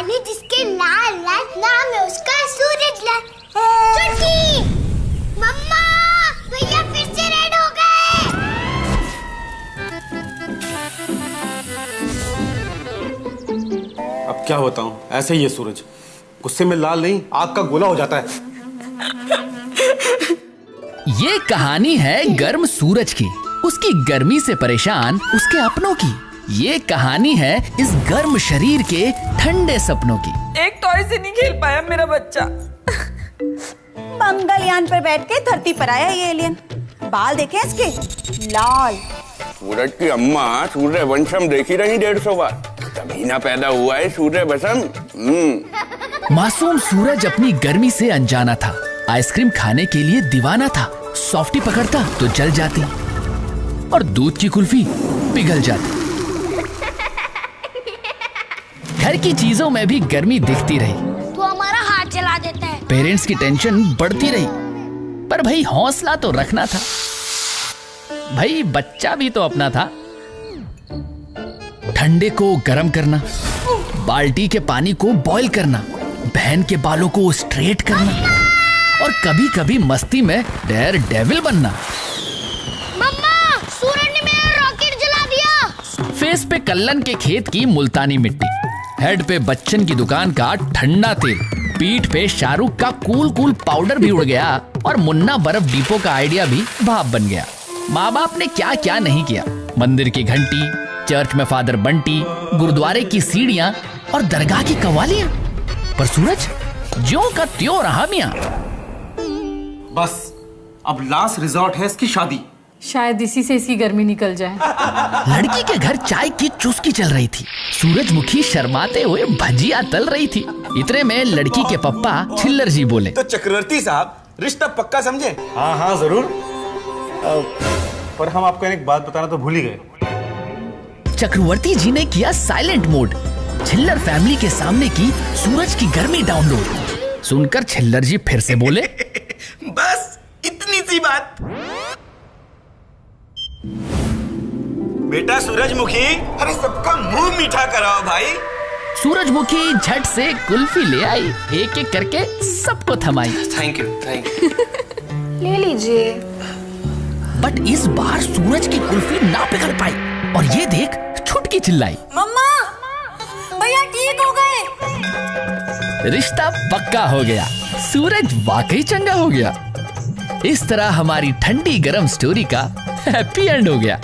पानी जिसके लाल लाल नाम है उसका सूरजलाल। चुटकी, मम्मा, भैया फिर से रेड हो गए। अब क्या बताऊं, ऐसे ही है सूरज, गुस्से में लाल नहीं आग का गोला हो जाता है। ये कहानी है गर्म सूरज की, उसकी गर्मी से परेशान उसके अपनों की। ये कहानी है इस गर्म शरीर के ठंडे सपनों की। एक टॉय से नहीं खेल पाया मेरा बच्चा। मंगलयान पर बैठ के धरती पर आया ये एलियन। बाल देखे इसके, लाल। सूरज की अम्मा सूर्यवंशम देखी रही 150 बार, तभी ना पैदा हुआ है सूर्यवंशम। मासूम सूरज अपनी गर्मी से अनजाना था, आइसक्रीम खाने के लिए दीवाना था। सॉफ्टी पकड़ता तो जल जाती और दूध की कुल्फी पिघल जाती। घर की चीजों में भी गर्मी दिखती रही। तू हमारा हाथ जला देता है। पेरेंट्स की टेंशन बढ़ती रही, पर भाई हौसला तो रखना था। भाई बच्चा भी तो अपना था। ठंडे को गर्म करना, बाल्टी के पानी को बॉईल करना, बहन के बालों को स्ट्रेट करना और कभी कभी मस्ती में डेयर डेविल बनना। मम्मा, सूरज ने मेरा रॉकेट जला दिया। फेस पे कल्लन के खेत की मुल्तानी मिट्टी, हेड पे बच्चन की दुकान का ठंडा तेल, पीठ पे शाहरुख का कूल कूल पाउडर भी उड़ गया और मुन्ना बर्फ डिपो का आइडिया भी भाप बन गया। माँ बाप ने क्या क्या नहीं किया, मंदिर की घंटी, चर्च में फादर बंटी, गुरुद्वारे की सीढ़ियां और दरगाह की कव्वालियां, पर सूरज ज्यों का त्यों रहा मियां। बस अब लास्ट रिजॉर्ट है इसकी शादी। शायद इसी से इसकी गर्मी निकल जाए। लड़की के घर चाय की चुस्की चल रही थी। सूरजमुखी शर्माते हुए भजिया तल रही थी। इतने में लड़की के पप्पा छिल्लर जी बोले, तो चक्रवर्ती साहब रिश्ता पक्का समझे? हाँ हाँ जरूर, पर हम आपको एक बात बताना तो भूल ही गए। चक्रवर्ती जी ने किया साइलेंट मोड। छिल्लर फैमिली के सामने की सूरज की गर्मी डाउनलोड। सुनकर छिल्लर जी फिर से बोले, बस इतनी सी बात। बेटा सूरजमुखी, अरे सबका मुंह मीठा कराओ भाई। सूरजमुखी झट से कुल्फी ले आई, एक एक करके सबको थमाई। Thank you, thank you. ले लीजिए। बट इस बार सूरज की कुल्फी ना पिघल पाई और ये देख छुटकी चिल्लाई, मम्मा, भैया ठीक हो गए। रिश्ता पक्का हो गया, सूरज वाकई चंगा हो गया। इस तरह हमारी ठंडी गरम स्टोरी का हैप्पी एंड हो गया।